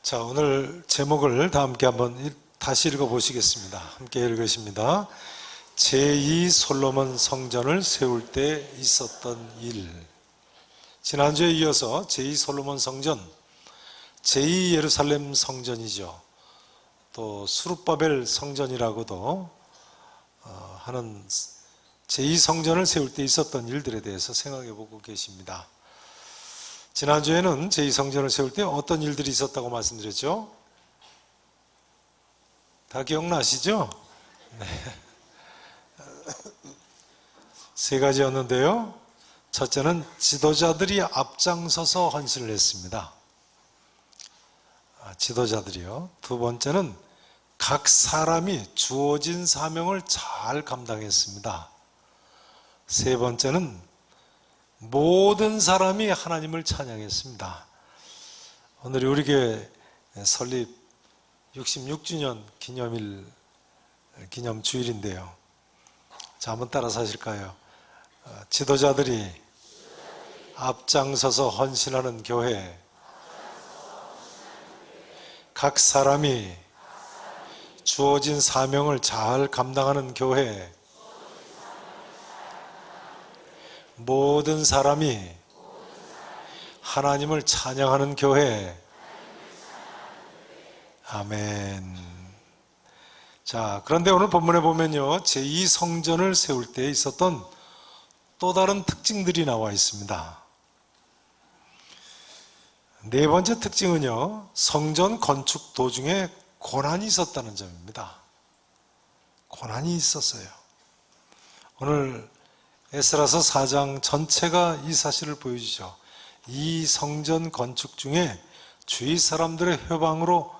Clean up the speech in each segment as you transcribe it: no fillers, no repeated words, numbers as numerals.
자, 오늘 제목을 다 함께 한번 다시 읽어보시겠습니다. 함께 읽으십니다. 제2 솔로몬 성전을 세울 때 있었던 일. 지난주에 이어서 제2 솔로몬 성전, 제2 예루살렘 성전이죠. 또 수룹바벨 성전이라고도 하는 제2 성전을 세울 때 있었던 일들에 대해서 생각해 보고 계십니다. 지난주에는 제2성전을 세울 때 어떤 일들이 있었다고 말씀드렸죠? 다 기억나시죠? 네. 세 가지였는데요. 첫째는 지도자들이 앞장서서 헌신을 했습니다. 지도자들이요. 두 번째는 각 사람이 주어진 사명을 잘 감당했습니다. 세 번째는 모든 사람이 하나님을 찬양했습니다. 오늘이 우리 교회 설립 66주년 기념주일인데요. 자, 한번 따라서 하실까요? 지도자들이 앞장서서 헌신하는 교회, 각 사람이 주어진 사명을 잘 감당하는 교회, 모든 사람이 하나님을 찬양하는 교회. 아멘. 자, 그런데 오늘 본문에 보면요, 제2성전을 세울 때 있었던 또 다른 특징들이 나와 있습니다. 네 번째 특징은요, 성전 건축 도중에 고난이 있었다는 점입니다. 고난이 있었어요. 오늘 에스라서 4장 전체가 이 사실을 보여주죠. 이 성전 건축 중에 주위 사람들의 회방으로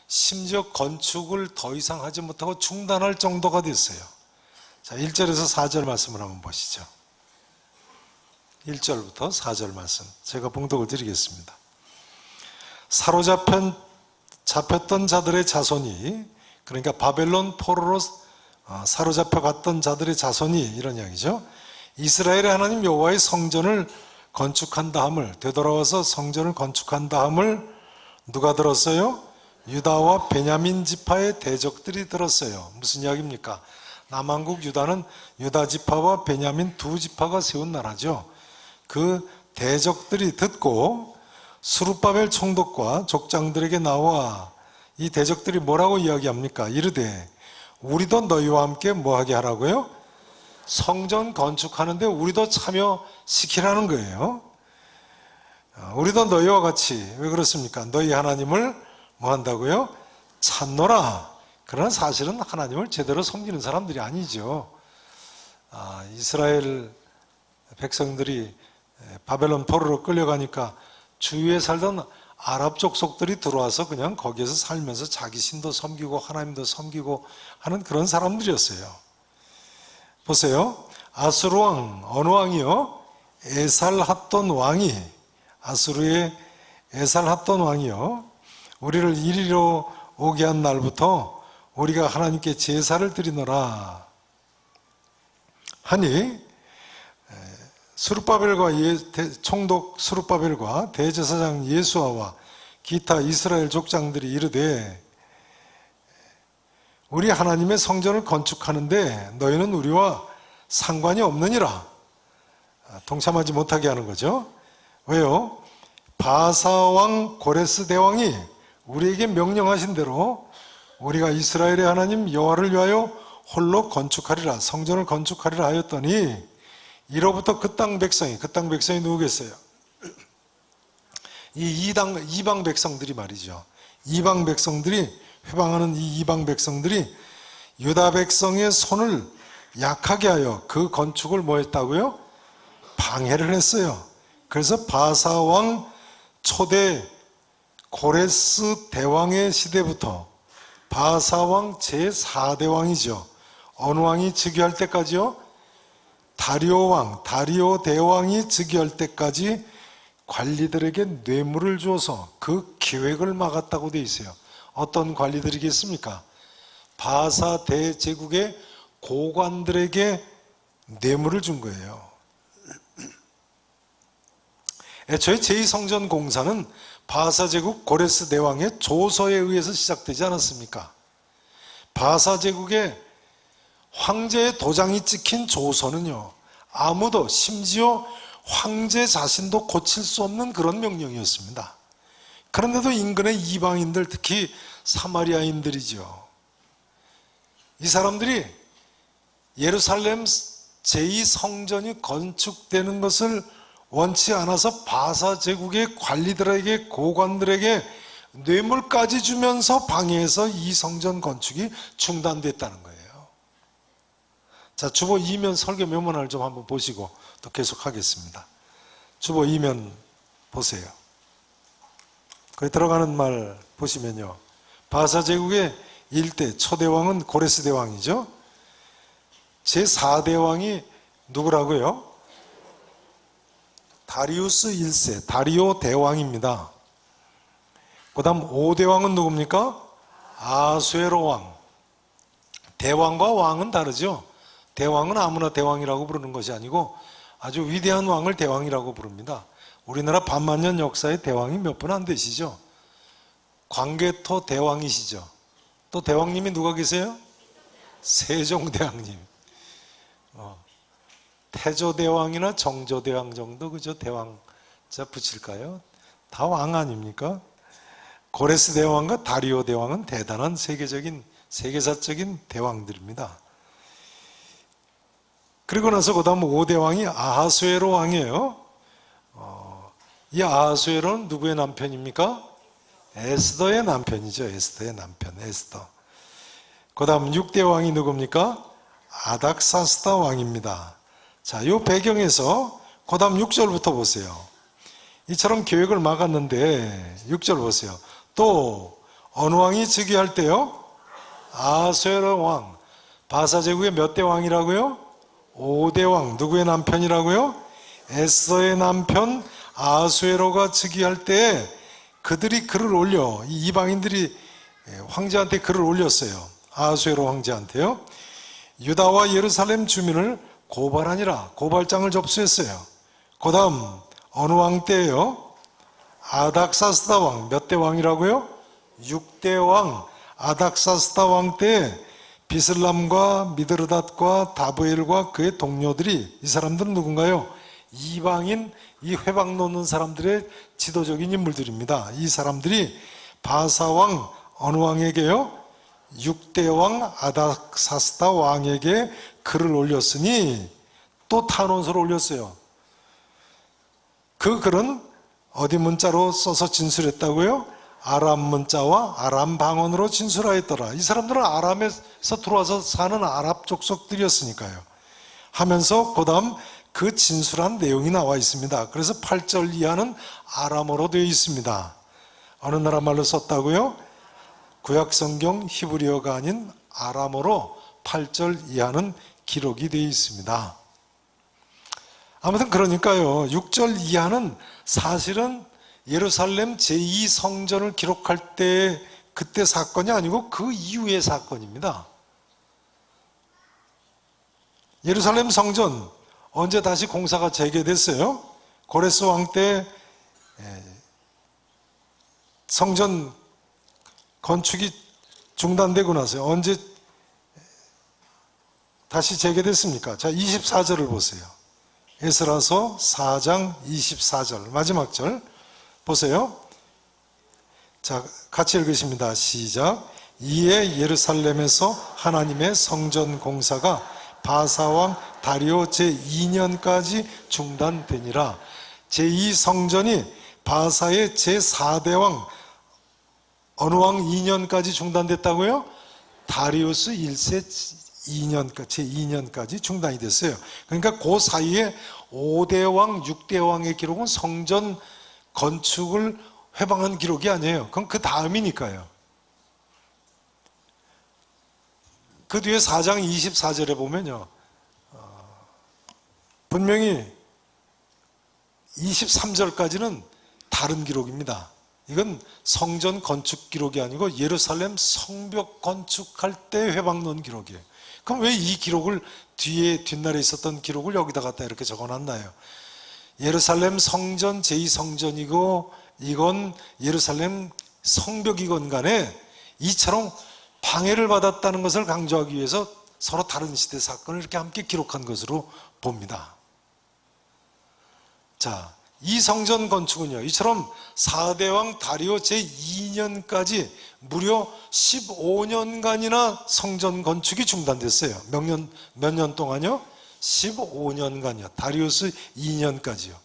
심지어 건축을 더 이상 하지 못하고 중단할 정도가 됐어요. 자, 1절에서 4절 말씀을 한번 보시죠. 1절부터 4절 말씀 제가 봉독을 드리겠습니다. 잡혔던 자들의 자손이, 그러니까 바벨론 포로로 사로잡혀 갔던 자들의 자손이, 이런 이야기죠. 이스라엘의 하나님 여호와의 성전을 건축한다 함을, 되돌아와서 성전을 건축한다 함을 누가 들었어요? 유다와 베냐민 지파의 대적들이 들었어요. 무슨 이야기입니까? 남한국 유다는 유다 지파와 베냐민 두 지파가 세운 나라죠. 그 대적들이 듣고 수룹바벨 총독과 족장들에게 나와 이 대적들이 뭐라고 이야기합니까? 이르되 우리도 너희와 함께 뭐하게 하라고요? 성전 건축하는데 우리도 참여시키라는 거예요. 우리도 너희와 같이, 왜 그렇습니까? 너희 하나님을 뭐 한다고요? 찾노라. 그러나 사실은 하나님을 제대로 섬기는 사람들이 아니죠. 이스라엘 백성들이 바벨론 포로로 끌려가니까 주위에 살던 아랍 족속들이 들어와서 그냥 거기에서 살면서 자기 신도 섬기고 하나님도 섬기고 하는 그런 사람들이었어요. 보세요. 아수르 왕, 어느 왕이요? 에살핫돈 왕이, 아수르의 에살핫돈 왕이요, 우리를 이리로 오게 한 날부터 우리가 하나님께 제사를 드리노라 하니, 총독 수룹바벨과 대제사장 예수아와 기타 이스라엘 족장들이 이르되 우리 하나님의 성전을 건축하는데 너희는 우리와 상관이 없느니라. 동참하지 못하게 하는 거죠. 왜요? 바사왕 고레스 대왕이 우리에게 명령하신 대로 우리가 이스라엘의 하나님 여호와를 위하여 홀로 건축하리라, 성전을 건축하리라 하였더니, 이로부터 그 땅 백성이 누구겠어요? 이 이방 백성들이 말이죠. 이방 백성들이, 회방하는 이 이방 백성들이 유다 백성의 손을 약하게 하여 그 건축을 뭐 했다고요? 방해를 했어요. 그래서 바사왕 초대 고레스 대왕의 시대부터 바사왕 제4대 왕이죠. 어느 왕이 즉위할 때까지요? 다리오 대왕이 즉위할 때까지 관리들에게 뇌물을 줘서 그 계획을 막았다고 되어 있어요. 어떤 관리들이겠습니까? 바사 대제국의 고관들에게 뇌물을 준 거예요. 애초에 제2성전 공사는 바사 제국 고레스 대왕의 조서에 의해서 시작되지 않았습니까? 바사 제국의 황제의 도장이 찍힌 조서는요, 아무도, 심지어 황제 자신도 고칠 수 없는 그런 명령이었습니다. 그런데도 인근의 이방인들, 특히 사마리아인들이죠, 이 사람들이 예루살렘 제2성전이 건축되는 것을 원치 않아서 바사 제국의 관리들에게, 고관들에게 뇌물까지 주면서 방해해서 이 성전 건축이 중단됐다는 거예요. 자, 주보 2면 설교 묘문을 좀 한번 보시고 또 계속하겠습니다. 주보 2면 보세요. 거기 들어가는 말 보시면요, 바사 제국의 일대 초대왕은 고레스 대왕이죠. 제4대왕이 누구라고요? 다리우스 1세, 다리오 대왕입니다. 그 다음 5대왕은 누굽니까? 아수에로 왕. 대왕과 왕은 다르죠. 대왕은 아무나 대왕이라고 부르는 것이 아니고 아주 위대한 왕을 대왕이라고 부릅니다. 우리나라 반만년 역사의 대왕이 몇 분 안 되시죠? 광개토 대왕이시죠. 또 대왕님이 누가 계세요? 세종대왕님. 태조대왕이나 정조대왕 정도, 그죠? 대왕자 붙일까요? 다 왕 아닙니까? 고레스 대왕과 다리오 대왕은 대단한 세계사적인 대왕들입니다. 그리고 나서 그 다음 5대왕이 아하수에로 왕이에요. 이 아하수에로는 누구의 남편입니까? 에스더의 남편이죠. 에스더의 남편, 에스더. 그 다음 6대왕이 누굽니까? 아닥사스다 왕입니다. 자, 이 배경에서 그 다음 6절부터 보세요. 이처럼 계획을 막았는데 6절 보세요. 또 어느 왕이 즉위할 때요? 아하수에로 왕. 바사 제국의 몇 대 왕이라고요? 5대 왕. 누구의 남편이라고요? 에스더의 남편 아하수에로가 즉위할 때 그들이 글을 올려, 이 이방인들이 황제한테 글을 올렸어요. 아하수에로 황제한테요. 유다와 예루살렘 주민을 고발하니라, 고발장을 접수했어요. 그 다음 어느 왕 때예요? 아닥사스다 왕. 몇 대 왕이라고요? 6대 왕. 아닥사스다 왕 때 비슬람과 미드르닷과 다브엘과 그의 동료들이, 이 사람들은 누군가요? 이방인, 이 회방 놓는 사람들의 지도적인 인물들입니다. 이 사람들이 바사왕 어느 왕에게요? 6대 왕 아닥사스다 왕에게 글을 올렸으니, 또 탄원서를 올렸어요. 그 글은 어디 문자로 써서 진술했다고요? 아람 문자와 아람 방언으로 진술하였더라. 이 사람들은 아람에서 들어와서 사는 아랍 족속들이었으니까요. 하면서 그 다음 그 진술한 내용이 나와 있습니다. 그래서 8절 이하는 아람어로 되어 있습니다. 어느 나라 말로 썼다고요? 구약성경 히브리어가 아닌 아람어로 8절 이하는 기록이 되어 있습니다. 아무튼 그러니까요, 6절 이하는 사실은 예루살렘 제2성전을 기록할 때 그때 사건이 아니고 그 이후의 사건입니다. 예루살렘 성전 언제 다시 공사가 재개됐어요? 고레스 왕 때 성전 건축이 중단되고 나서요. 언제 다시 재개됐습니까? 자, 24절을 보세요. 에스라서 4장 24절 마지막 절 보세요. 자, 같이 읽으십니다. 시작. 이에 예루살렘에서 하나님의 성전 공사가 바사왕 다리오 제2년까지 중단되니라. 제2성전이 바사의 제4대왕 어느 왕 2년까지 중단됐다고요? 다리우스 1세 2년까지, 제2년까지 중단이 됐어요. 그러니까 그 사이에 5대 왕, 6대 왕의 기록은 성전 건축을 회방한 기록이 아니에요. 그럼 그 다음이니까요. 그 뒤에 4장 24절에 보면요, 분명히 23절까지는 다른 기록입니다. 이건 성전 건축 기록이 아니고 예루살렘 성벽 건축할 때 회방 놓은 기록이에요. 그럼 왜 이 기록을 뒷날에 있었던 기록을 여기다 갖다 이렇게 적어놨나요? 예루살렘 성전 제2성전이고 이건 예루살렘 성벽이건 간에 이처럼 방해를 받았다는 것을 강조하기 위해서 서로 다른 시대 사건을 이렇게 함께 기록한 것으로 봅니다. 자, 이 성전 건축은요, 이처럼 4대 왕 다리오 제2년까지 무려 15년간이나 성전 건축이 중단됐어요. 몇 년 동안요? 15년간이요. 다리우스 2년까지요.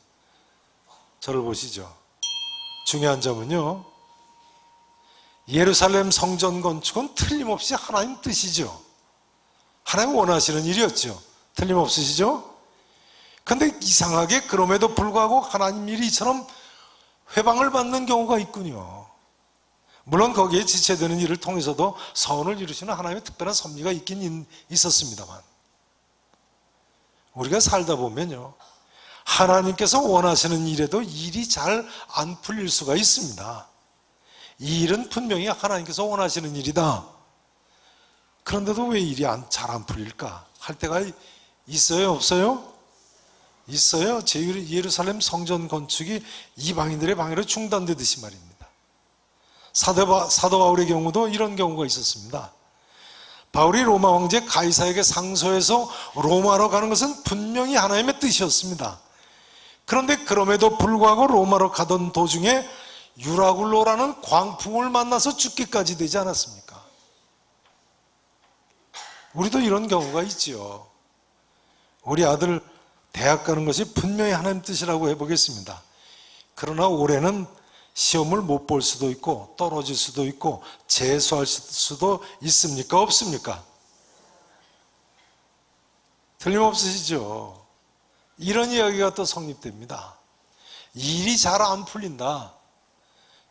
저를 보시죠. 중요한 점은요, 예루살렘 성전 건축은 틀림없이 하나님 뜻이죠. 하나님 원하시는 일이었죠. 틀림없으시죠? 근데 이상하게 그럼에도 불구하고 하나님 일이 이처럼 회방을 받는 경우가 있군요. 물론 거기에 지체되는 일을 통해서도 서원을 이루시는 하나님의 특별한 섭리가 있긴 있었습니다만, 우리가 살다 보면요, 하나님께서 원하시는 일에도 일이 잘 안 풀릴 수가 있습니다. 이 일은 분명히 하나님께서 원하시는 일이다. 그런데도 왜 일이 잘 안 풀릴까? 할 때가 있어요, 없어요? 있어요. 예루살렘 성전 건축이 이방인들의 방해로 중단되듯이 말입니다. 사도 바울의 경우도 이런 경우가 있었습니다. 바울이 로마 황제 가이사에게 상소해서 로마로 가는 것은 분명히 하나님의 뜻이었습니다. 그런데 그럼에도 불구하고 로마로 가던 도중에 유라굴로라는 광풍을 만나서 죽기까지 되지 않았습니까? 우리도 이런 경우가 있지요. 우리 아들 대학 가는 것이 분명히 하나님 뜻이라고 해보겠습니다. 그러나 올해는 시험을 못 볼 수도 있고 떨어질 수도 있고 재수할 수도 있습니까? 없습니까? 틀림없으시죠? 이런 이야기가 또 성립됩니다. 일이 잘 안 풀린다.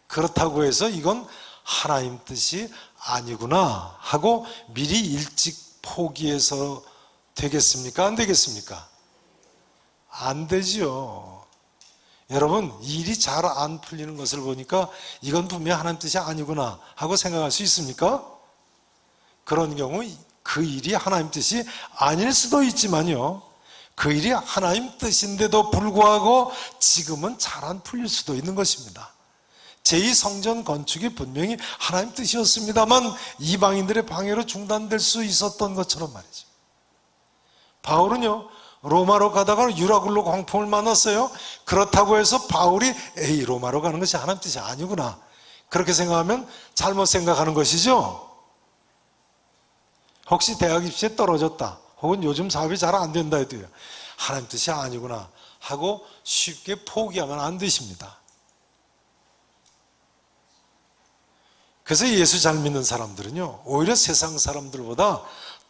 그렇다고 해서 이건 하나님 뜻이 아니구나 하고 미리 일찍 포기해서 되겠습니까? 안 되겠습니까? 안 되지요. 여러분, 일이 잘 안 풀리는 것을 보니까 이건 분명히 하나님 뜻이 아니구나 하고 생각할 수 있습니까? 그런 경우 그 일이 하나님 뜻이 아닐 수도 있지만요, 그 일이 하나님 뜻인데도 불구하고 지금은 잘 안 풀릴 수도 있는 것입니다. 제2성전 건축이 분명히 하나님 뜻이었습니다만 이방인들의 방해로 중단될 수 있었던 것처럼 말이죠. 바울은요, 로마로 가다가 유라굴로 광풍을 만났어요. 그렇다고 해서 바울이 로마로 가는 것이 하나님 뜻이 아니구나 그렇게 생각하면 잘못 생각하는 것이죠. 혹시 대학 입시에 떨어졌다, 혹은 요즘 사업이 잘 안 된다 해도요, 하나님 뜻이 아니구나 하고 쉽게 포기하면 안 되십니다. 그래서 예수 잘 믿는 사람들은요, 오히려 세상 사람들보다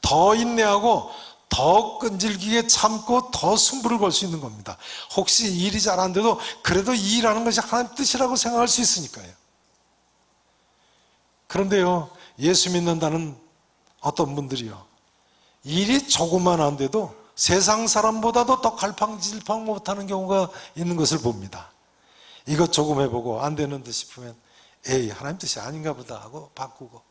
더 인내하고 더 끈질기게 참고 더 승부를 걸 수 있는 겁니다. 혹시 일이 잘 안 돼도 그래도 이 일하는 것이 하나님 뜻이라고 생각할 수 있으니까요. 그런데요, 예수 믿는다는 어떤 분들이요, 일이 조금만 안 돼도 세상 사람보다도 더 갈팡질팡 못하는 경우가 있는 것을 봅니다. 이것 조금 해보고 안 되는 듯 싶으면 하나님 뜻이 아닌가 보다 하고 바꾸고,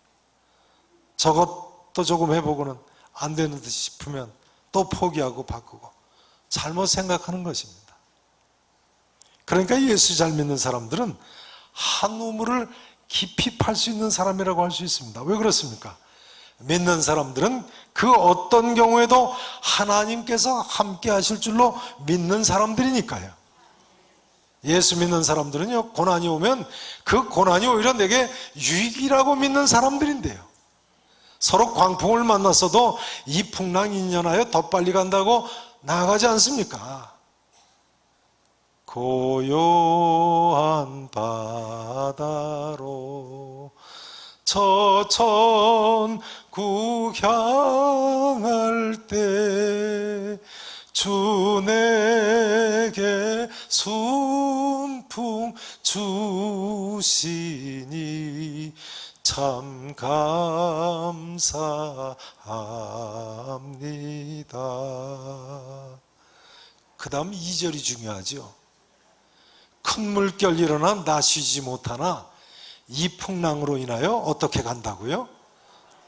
저것도 조금 해보고는 안 되는 듯 싶으면 또 포기하고 바꾸고, 잘못 생각하는 것입니다. 그러니까 예수 잘 믿는 사람들은 한 우물을 깊이 팔 수 있는 사람이라고 할 수 있습니다. 왜 그렇습니까? 믿는 사람들은 그 어떤 경우에도 하나님께서 함께 하실 줄로 믿는 사람들이니까요. 예수 믿는 사람들은요, 고난이 오면 그 고난이 오히려 내게 유익이라고 믿는 사람들인데요, 서로 광풍을 만났어도 이 풍랑 인연하여 더 빨리 간다고 나아가지 않습니까? 고요한 바다로 저천국 향할 때 주 내게 순풍 주시니 참 감사합니다. 그 다음 2절이 중요하죠. 큰 물결 일어나 나 쉬지 못하나 이 풍랑으로 인하여 어떻게 간다고요?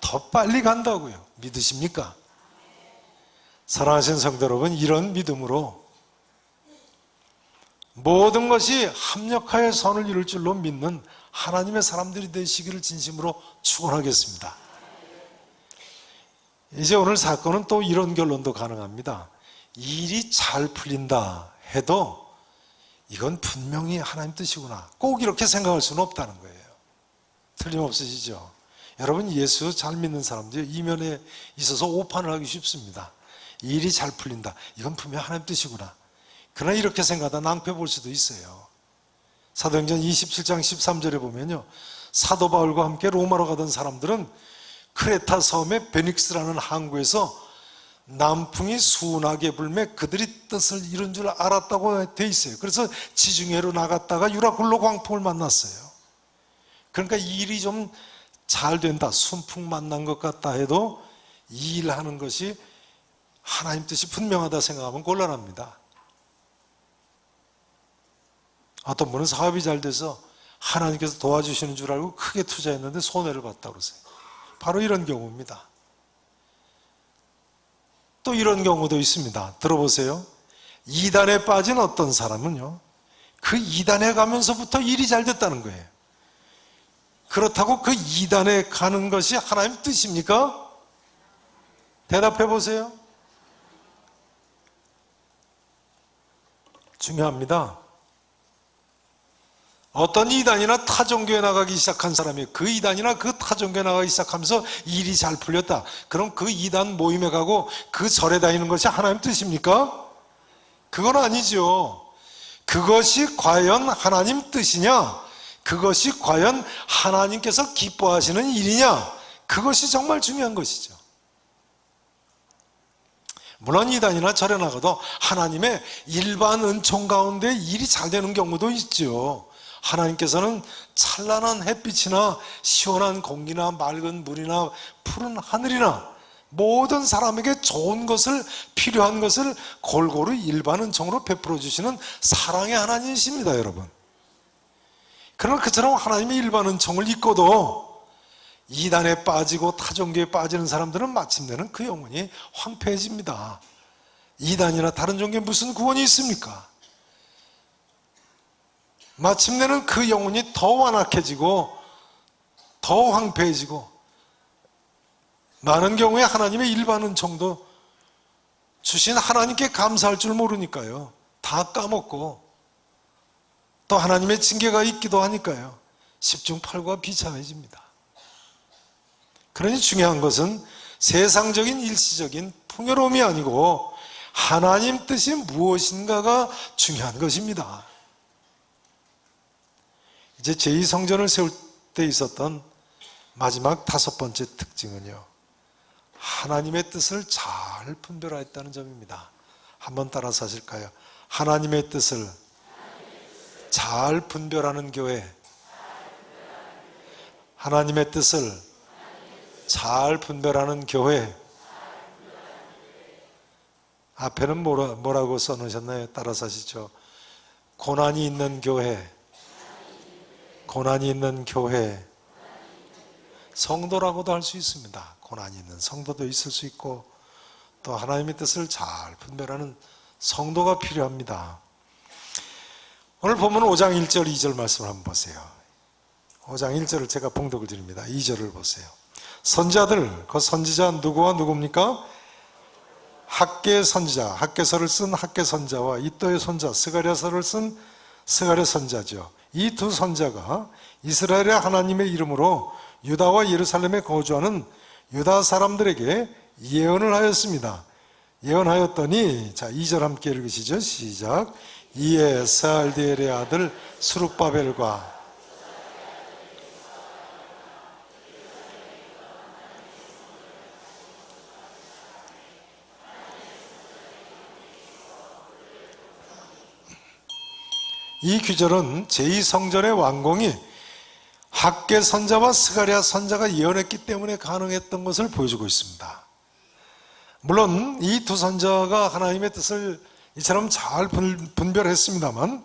더 빨리 간다고요. 믿으십니까? 사랑하시는 성도 여러분, 이런 믿음으로 모든 것이 합력하여 선을 이룰 줄로 믿는 하나님의 사람들이 되시기를 진심으로 축원하겠습니다. 이제 오늘 사건은 또 이런 결론도 가능합니다. 일이 잘 풀린다 해도 이건 분명히 하나님 뜻이구나, 꼭 이렇게 생각할 수는 없다는 거예요. 틀림없으시죠? 여러분, 예수 잘 믿는 사람들이 이면에 있어서 오판을 하기 쉽습니다. 일이 잘 풀린다, 이건 분명히 하나님 뜻이구나. 그러나 이렇게 생각하다 낭패 볼 수도 있어요. 사도행전 27장 13절에 보면요, 사도 바울과 함께 로마로 가던 사람들은 크레타 섬의 베닉스라는 항구에서 남풍이 순하게 불매 그들이 뜻을 이룬 줄 알았다고 돼 있어요. 그래서 지중해로 나갔다가 유라굴로 광풍을 만났어요. 그러니까 일이 좀 잘 된다, 순풍 만난 것 같다 해도 이 일하는 것이 하나님 뜻이 분명하다 생각하면 곤란합니다. 어떤 분은 사업이 잘 돼서 하나님께서 도와주시는 줄 알고 크게 투자했는데 손해를 봤다고 그러세요. 바로 이런 경우입니다. 또 이런 경우도 있습니다. 들어보세요. 이단에 빠진 어떤 사람은요, 그 이단에 가면서부터 일이 잘 됐다는 거예요. 그렇다고 그 이단에 가는 것이 하나님 뜻입니까? 대답해 보세요. 중요합니다. 어떤 이단이나 타종교에 나가기 시작한 사람이 그 이단이나 그 타종교에 나가기 시작하면서 일이 잘 풀렸다, 그럼 그 이단 모임에 가고 그 절에 다니는 것이 하나님 뜻입니까? 그건 아니죠. 그것이 과연 하나님 뜻이냐, 그것이 과연 하나님께서 기뻐하시는 일이냐, 그것이 정말 중요한 것이죠. 물론 이단이나 절에 나가도 하나님의 일반 은총 가운데 일이 잘 되는 경우도 있죠. 하나님께서는 찬란한 햇빛이나 시원한 공기나 맑은 물이나 푸른 하늘이나 모든 사람에게 좋은 것을, 필요한 것을 골고루 일반 은총으로 베풀어 주시는 사랑의 하나님이십니다, 여러분. 그러나 그처럼 하나님의 일반 은총을 잊고도 이단에 빠지고 타종교에 빠지는 사람들은 마침내는 그 영혼이 황폐해집니다. 이단이나 다른 종교에 무슨 구원이 있습니까? 마침내는 그 영혼이 더 완악해지고 더 황폐해지고, 많은 경우에 하나님의 일반 은총도 주신 하나님께 감사할 줄 모르니까요, 다 까먹고 또 하나님의 징계가 있기도 하니까요, 십중팔구가 비참해집니다. 그러니 중요한 것은 세상적인 일시적인 풍요로움이 아니고 하나님 뜻이 무엇인가가 중요한 것입니다. 이제 제2성전을 세울 때 있었던 마지막 5번째 특징은요, 하나님의 뜻을 잘 분별하였다는 점입니다. 한번 따라서 하실까요? 하나님의 뜻을 잘 분별하는 교회. 하나님의 뜻을 잘 분별하는 교회. 앞에는 뭐라고 써놓으셨나요? 따라서 하시죠. 고난이 있는 교회. 고난이 있는 교회. 성도라고도 할 수 있습니다. 고난이 있는 성도도 있을 수 있고, 또 하나님의 뜻을 잘 분별하는 성도가 필요합니다. 오늘 보면 5장 1절 2절 말씀을 한번 보세요. 5장 1절을 제가 봉독을 드립니다. 2절을 보세요. 선지자들, 그 선지자 누구와 누굽니까? 학계 선지자, 학계서를 쓴 학계 선자와 이또의 손자 스가랴서를 쓴 스가랴 선자죠. 이 두 선자가 이스라엘의 하나님의 이름으로 유다와 예루살렘에 거주하는 유다 사람들에게 예언을 하였습니다. 예언하였더니, 자 2절 함께 읽으시죠. 시작. 이에 스알디엘의 아들 스룹바벨과 이 규절은 제2성전의 완공이 학계 선자와 스가랴 선자가 예언했기 때문에 가능했던 것을 보여주고 있습니다. 물론 이 두 선자가 하나님의 뜻을 이처럼 잘 분별했습니다만,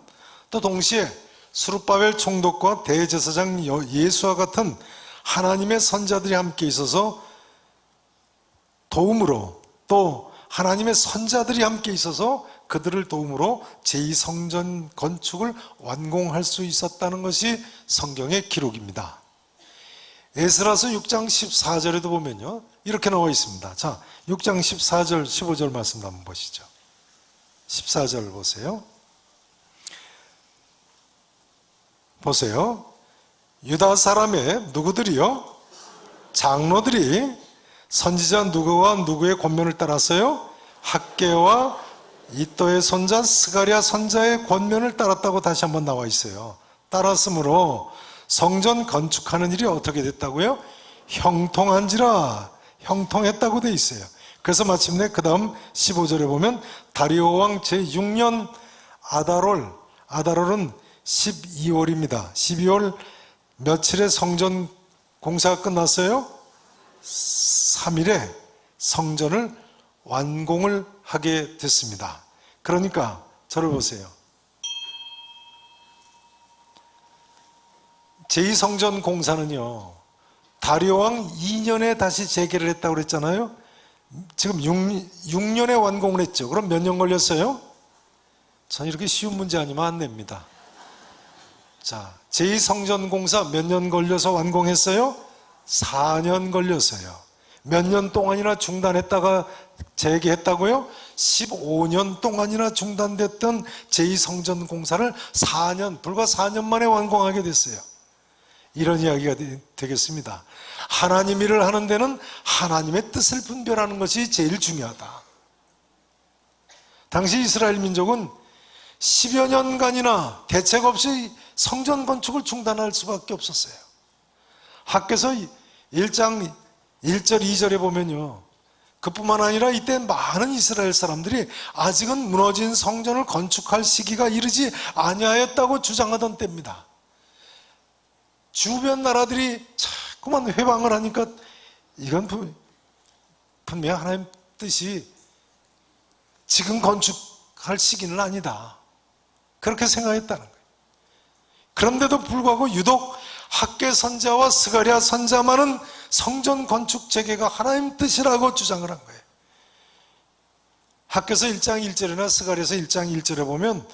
또 동시에 스룹바벨 총독과 대제사장 예수와 같은 하나님의 선자들이 함께 있어서 도움으로, 또 하나님의 선자들이 함께 있어서 그들을 도움으로 제2성전 건축을 완공할 수 있었다는 것이 성경의 기록입니다. 에스라서 6장 14절에도 보면요, 이렇게 나와 있습니다. 자, 6장 14절 15절 말씀 한번 보시죠. 14절 보세요. 보세요. 유다 사람의 누구들이요? 장로들이 선지자 누구와 누구의 권면을 따랐어요? 학개와 이또의 손자 스가랴 선자의 권면을 따랐다고 다시 한번 나와 있어요. 따랐으므로 성전 건축하는 일이 어떻게 됐다고요? 형통한지라, 형통했다고 돼 있어요. 그래서 마침내 그 다음 15절에 보면 다리오 왕 제6년 아다롤은 12월입니다. 12월 며칠에 성전 공사가 끝났어요? 3일에 성전을 완공을 하게 됐습니다. 그러니까 저를 보세요. 제2성전 공사는요, 다리오 왕 2년에 다시 재개를 했다고 그랬잖아요. 지금 6년에 완공을 했죠. 그럼 몇 년 걸렸어요? 전 이렇게 쉬운 문제 아니면 안 냅니다. 자, 제2성전 공사 몇 년 걸려서 완공했어요? 4년 걸렸어요. 몇 년 동안이나 중단했다가 재개했다고요? 15년 동안이나 중단됐던 제2성전 공사를 불과 4년 만에 완공하게 됐어요. 이런 이야기가 되겠습니다. 하나님 일을 하는 데는 하나님의 뜻을 분별하는 것이 제일 중요하다. 당시 이스라엘 민족은 10여 년간이나 대책 없이 성전 건축을 중단할 수밖에 없었어요. 학개서 1장 1절 2절에 보면요, 그뿐만 아니라 이때 많은 이스라엘 사람들이 아직은 무너진 성전을 건축할 시기가 이르지 아니하였다고 주장하던 때입니다. 주변 나라들이 자꾸만 회방을 하니까 이건 분명히 하나님 뜻이 지금 건축할 시기는 아니다, 그렇게 생각했다는 거예요. 그런데도 불구하고 유독 학개 선자와 스가랴 선자만은 성전 건축 재개가 하나님 뜻이라고 주장을 한 거예요. 학개서 1장 1절이나 스가랴서 1장 1절에 보면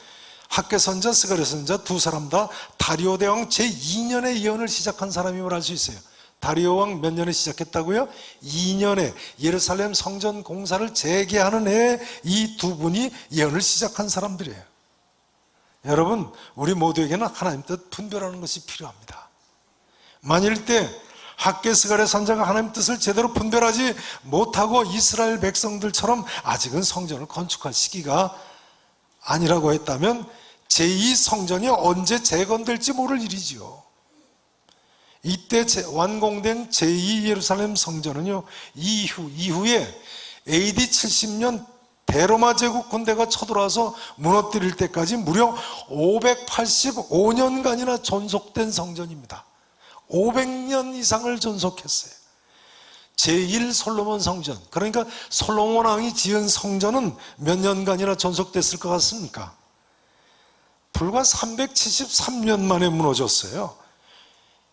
학개 선자, 스가랴 선자 두 사람 다 다리오 대왕 제2년에 예언을 시작한 사람임을 알 수 있어요. 다리오 왕 몇 년에 시작했다고요? 2년에 예루살렘 성전 공사를 재개하는 해에 이 두 분이 예언을 시작한 사람들이에요. 여러분, 우리 모두에게는 하나님 뜻 분별하는 것이 필요합니다. 만일 때 학개 스가랴 선자가 하나님 뜻을 제대로 분별하지 못하고 이스라엘 백성들처럼 아직은 성전을 건축할 시기가 아니라고 했다면 제2성전이 언제 재건될지 모를 일이지요. 이때 완공된 제2 예루살렘 성전은요, 이후에 AD 70년 대로마 제국 군대가 쳐들어와서 무너뜨릴 때까지 무려 585년간이나 존속된 성전입니다. 500년 이상을 존속했어요. 제1 솔로몬 성전, 그러니까 솔로몬 왕이 지은 성전은 몇 년간이나 존속됐을 것 같습니까? 불과 373년 만에 무너졌어요.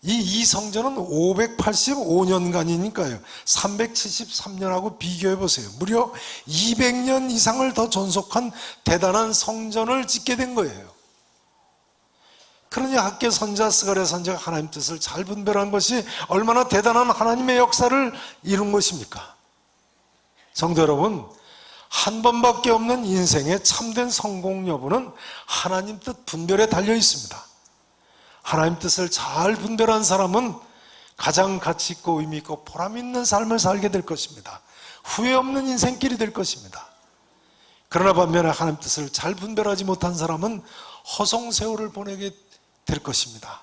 이 성전은 585년간이니까요. 373년하고 비교해 보세요. 무려 200년 이상을 더 존속한 대단한 성전을 짓게 된 거예요. 그러니 학개 선자, 스가랴 선자가 하나님 뜻을 잘 분별한 것이 얼마나 대단한 하나님의 역사를 이룬 것입니까? 성도 여러분, 한 번밖에 없는 인생의 참된 성공 여부는 하나님 뜻 분별에 달려 있습니다. 하나님 뜻을 잘 분별한 사람은 가장 가치 있고 의미 있고 보람 있는 삶을 살게 될 것입니다. 후회 없는 인생길이 될 것입니다. 그러나 반면에 하나님 뜻을 잘 분별하지 못한 사람은 허송세월을 보내게 될 것입니다.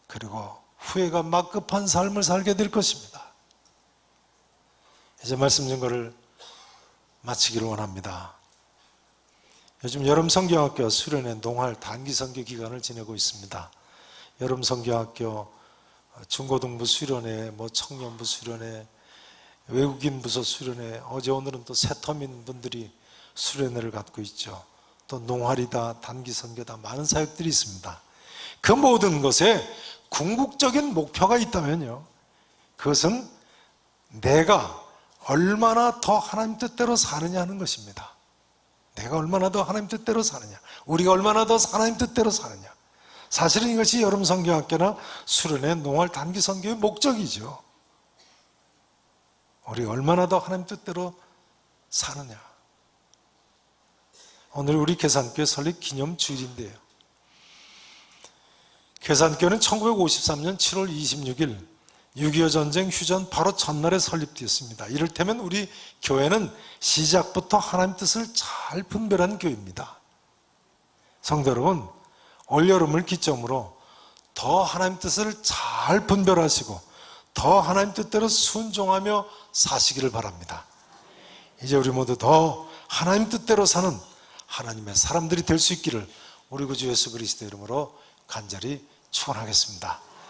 그리고 후회가 막급한 삶을 살게 될 것입니다. 이제 말씀 증거를 마치기를 원합니다. 요즘 여름 성경학교 수련회 농활 단기 선교 기간을 지내고 있습니다. 여름 성경학교 중고등부 수련회, 청년부 수련회, 외국인 부서 수련회, 어제 오늘은 또 새터민 분들이 수련회를 갖고 있죠. 또 농활이다, 단기 선교다, 많은 사역들이 있습니다. 그 모든 것에 궁극적인 목표가 있다면요, 그것은 내가 얼마나 더 하나님 뜻대로 사느냐 하는 것입니다. 내가 얼마나 더 하나님 뜻대로 사느냐, 우리가 얼마나 더 하나님 뜻대로 사느냐. 사실은 이것이 여름 성경학교나 수련회 농활 단기 선교의 목적이죠. 우리가 얼마나 더 하나님 뜻대로 사느냐. 오늘 우리 계산교회 설립 기념 주일인데요. 계산교회는 1953년 7월 26일 6.25 전쟁 휴전 바로 전날에 설립되었습니다. 이를테면 우리 교회는 시작부터 하나님 뜻을 잘 분별한 교회입니다. 성도 여러분, 올여름을 기점으로 더 하나님 뜻을 잘 분별하시고 더 하나님 뜻대로 순종하며 사시기를 바랍니다. 이제 우리 모두 더 하나님 뜻대로 사는 하나님의 사람들이 될 수 있기를 우리 구주 예수 그리스도 이름으로 간절히 축원하겠습니다.